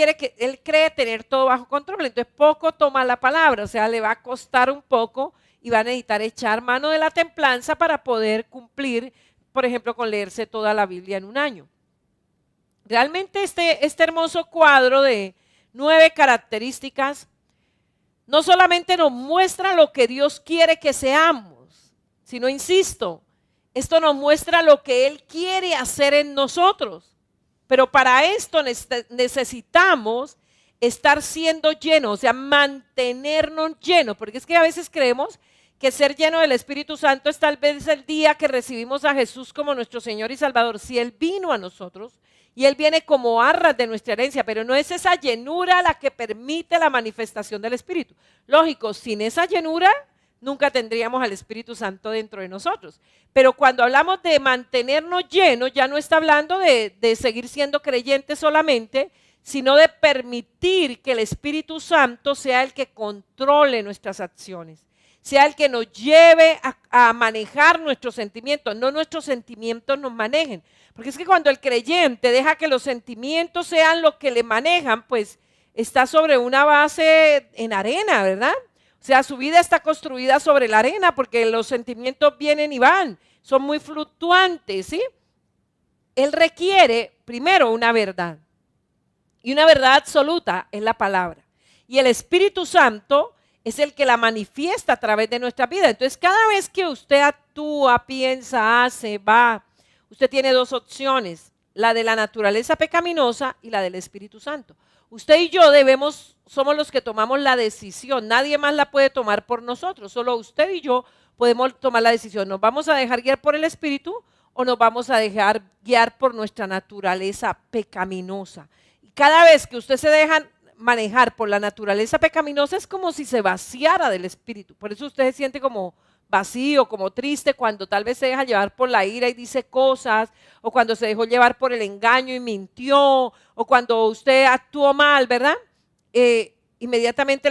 Speaker 1: cree tener todo bajo control, entonces poco toma la palabra, o sea, le va a costar un poco y va a necesitar echar mano de la templanza para poder cumplir, por ejemplo, con leerse toda la Biblia en un año. Realmente este hermoso cuadro de 9 características no solamente nos muestra lo que Dios quiere que seamos, sino, insisto, esto nos muestra lo que Él quiere hacer en nosotros. Pero para esto necesitamos estar siendo llenos, o sea, mantenernos llenos, porque es que a veces creemos que ser lleno del Espíritu Santo es tal vez el día que recibimos a Jesús como nuestro Señor y Salvador. Si Él vino a nosotros y Él viene como arras de nuestra herencia, pero no es esa llenura la que permite la manifestación del Espíritu. Lógico, sin esa llenura nunca tendríamos al Espíritu Santo dentro de nosotros. Pero cuando hablamos de mantenernos llenos, ya no está hablando de seguir siendo creyentes solamente, sino de permitir que el Espíritu Santo sea el que controle nuestras acciones, sea el que nos lleve a manejar nuestros sentimientos, no nuestros sentimientos nos manejen. Porque es que cuando el creyente deja que los sentimientos sean lo que le manejan, pues está sobre una base en arena, ¿verdad? O sea, su vida está construida sobre la arena porque los sentimientos vienen y van, son muy fluctuantes, ¿sí? Él requiere primero una verdad, y una verdad absoluta es la palabra. Y el Espíritu Santo es el que la manifiesta a través de nuestra vida. Entonces, cada vez que usted actúa, piensa, hace, va, usted tiene dos opciones, la de la naturaleza pecaminosa y la del Espíritu Santo. Usted y yo somos los que tomamos la decisión, nadie más la puede tomar por nosotros, solo usted y yo podemos tomar la decisión. ¿Nos vamos a dejar guiar por el Espíritu o nos vamos a dejar guiar por nuestra naturaleza pecaminosa? Y cada vez que usted se deja manejar por la naturaleza pecaminosa es como si se vaciara del Espíritu. Por eso usted se siente como vacío, como triste cuando tal vez se deja llevar por la ira y dice cosas, o cuando se dejó llevar por el engaño y mintió, o cuando usted actuó mal, ¿verdad? Inmediatamente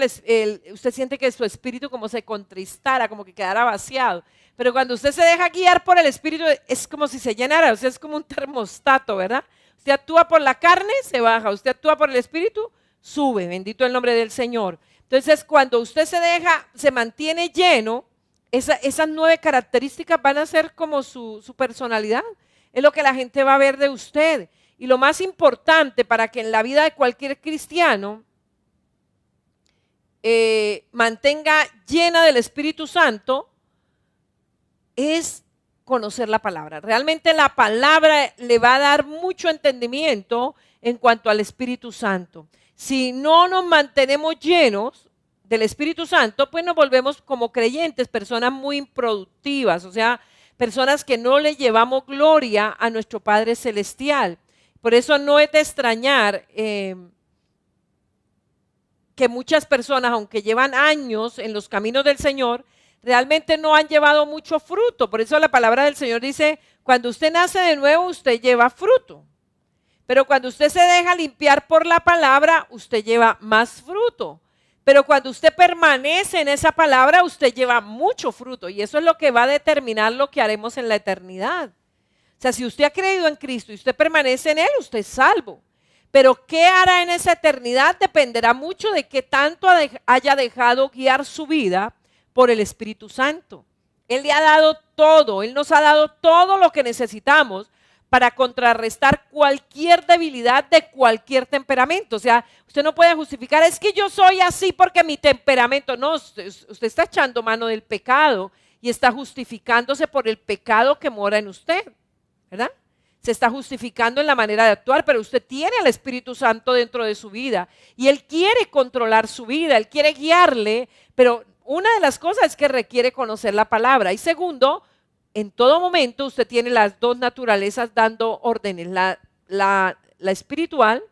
Speaker 1: usted siente que su espíritu como se contristara, como que quedara vaciado. Pero cuando usted se deja guiar por el Espíritu es como si se llenara, o sea, es como un termostato, ¿verdad? Usted actúa por la carne, se baja. Usted actúa por el Espíritu, sube. Bendito el nombre del Señor. Entonces, cuando usted se mantiene lleno, esas 9 características van a ser como su personalidad. Es lo que la gente va a ver de usted. Y lo más importante para que en la vida de cualquier cristiano mantenga llena del Espíritu Santo es conocer la palabra. Realmente la palabra le va a dar mucho entendimiento en cuanto al Espíritu Santo. Si no nos mantenemos llenos del Espíritu Santo, pues nos volvemos como creyentes, personas muy improductivas, o sea, personas que no le llevamos gloria a nuestro Padre Celestial. Por eso no es de extrañar que muchas personas, aunque llevan años en los caminos del Señor, realmente no han llevado mucho fruto. Por eso la palabra del Señor dice, cuando usted nace de nuevo, usted lleva fruto. Pero cuando usted se deja limpiar por la palabra, usted lleva más fruto. Pero cuando usted permanece en esa palabra, usted lleva mucho fruto. Y eso es lo que va a determinar lo que haremos en la eternidad. O sea, si usted ha creído en Cristo y usted permanece en Él, usted es salvo. Pero qué hará en esa eternidad dependerá mucho de qué tanto haya dejado guiar su vida por el Espíritu Santo. Él le ha dado todo, Él nos ha dado todo lo que necesitamos para contrarrestar cualquier debilidad de cualquier temperamento. O sea, usted no puede justificar, es que yo soy así porque mi temperamento. No, usted está echando mano del pecado y está justificándose por el pecado que mora en usted, ¿verdad? Se está justificando en la manera de actuar, pero usted tiene al Espíritu Santo dentro de su vida y Él quiere controlar su vida, Él quiere guiarle, pero una de las cosas es que requiere conocer la palabra. Y segundo, en todo momento usted tiene las dos naturalezas dando órdenes, la espiritual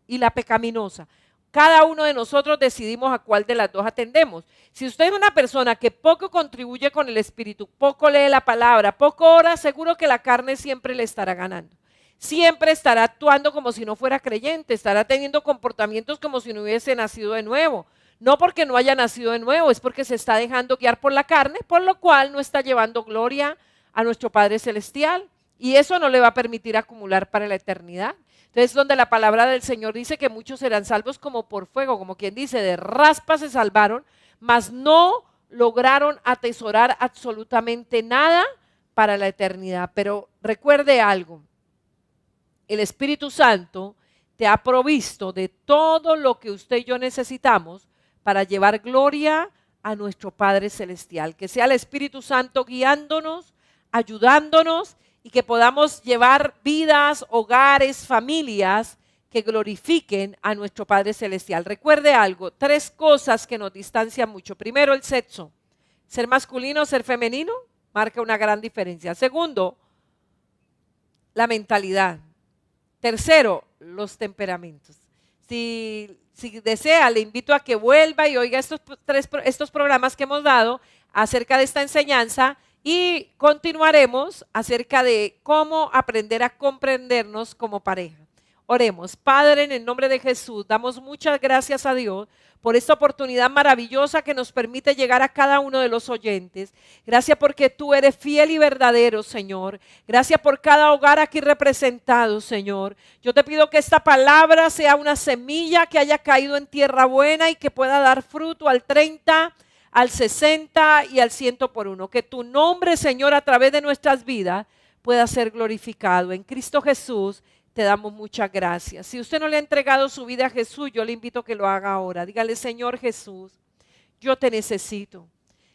Speaker 1: y la pecaminosa. Cada uno de nosotros decidimos a cuál de las dos atendemos. Si usted es una persona que poco contribuye con el Espíritu, poco lee la palabra, poco ora, seguro que la carne siempre le estará ganando. Siempre estará actuando como si no fuera creyente, estará teniendo comportamientos como si no hubiese nacido de nuevo. No porque no haya nacido de nuevo, es porque se está dejando guiar por la carne, por lo cual no está llevando gloria a nuestro Padre Celestial. Y eso no le va a permitir acumular para la eternidad. Entonces, donde la palabra del Señor dice que muchos serán salvos como por fuego, como quien dice, de raspa se salvaron, mas no lograron atesorar absolutamente nada para la eternidad. Pero recuerde algo, el Espíritu Santo te ha provisto de todo lo que usted y yo necesitamos para llevar gloria a nuestro Padre Celestial. Que sea el Espíritu Santo guiándonos, ayudándonos y que podamos llevar vidas, hogares, familias que glorifiquen a nuestro Padre Celestial. Recuerde algo, 3 cosas que nos distancian mucho. Primero, el sexo. Ser masculino, ser femenino, marca una gran diferencia. Segundo, la mentalidad. Tercero, los temperamentos. Si desea, le invito a que vuelva y oiga estos programas que hemos dado acerca de esta enseñanza y continuaremos acerca de cómo aprender a comprendernos como pareja. Oremos. Padre, en el nombre de Jesús, damos muchas gracias a Dios por esta oportunidad maravillosa que nos permite llegar a cada uno de los oyentes. Gracias porque tú eres fiel y verdadero, Señor. Gracias por cada hogar aquí representado, Señor. Yo te pido que esta palabra sea una semilla que haya caído en tierra buena y que pueda dar fruto al 30, al 60 y al 100 por uno. Que tu nombre, Señor, a través de nuestras vidas pueda ser glorificado. En Cristo Jesús te damos muchas gracias. Si usted no le ha entregado su vida a Jesús, yo le invito a que lo haga ahora. Dígale, Señor Jesús, yo te necesito.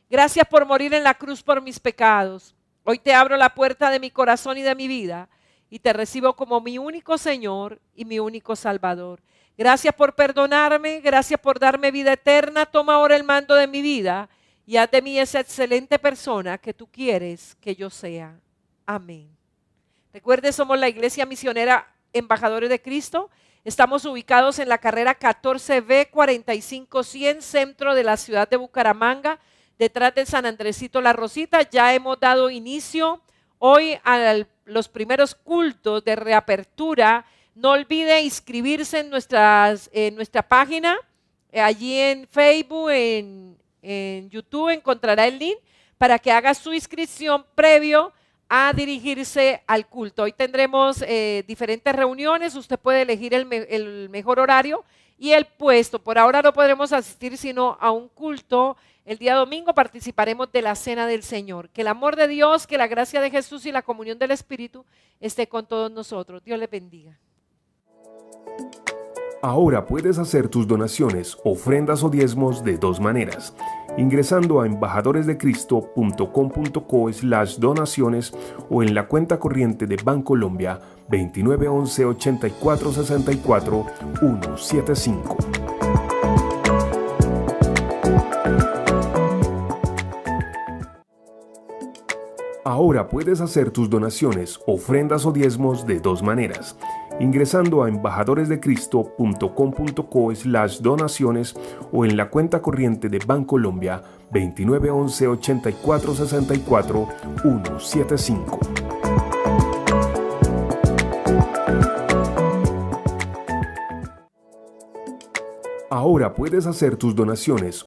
Speaker 1: Gracias por morir en la cruz por mis pecados. Hoy te abro la puerta de mi corazón y de mi vida y te recibo como mi único Señor y mi único Salvador. Gracias por perdonarme, gracias por darme vida eterna. Toma ahora el mando de mi vida y haz de mí esa excelente persona que tú quieres que yo sea. Amén. Recuerde, somos la Iglesia Misionera Embajadores de Cristo. Estamos ubicados en la carrera 14B 45100, centro de la ciudad de Bucaramanga, detrás de San Andresito La Rosita. Ya hemos dado inicio hoy a los primeros cultos de reapertura. No olvide inscribirse en nuestra página, allí en Facebook, en YouTube encontrará el link para que haga su inscripción previo a dirigirse al culto. Hoy tendremos diferentes reuniones, usted puede elegir el mejor horario y el puesto. Por ahora no podremos asistir sino a un culto. El día domingo participaremos de la Cena del Señor. Que el amor de Dios, que la gracia de Jesús y la comunión del Espíritu esté con todos nosotros. Dios les bendiga.
Speaker 2: Ahora puedes hacer tus donaciones, ofrendas o diezmos de dos maneras. Ingresando a embajadoresdecristo.com.co/donaciones o en la cuenta corriente de Bancolombia 2911 84 64 175. Ahora puedes hacer tus donaciones, ofrendas o diezmos de dos maneras. Ingresando a embajadoresdecristo.com.co/donaciones o en la cuenta corriente de Bancolombia 2911 84 64 175. Ahora puedes hacer tus donaciones,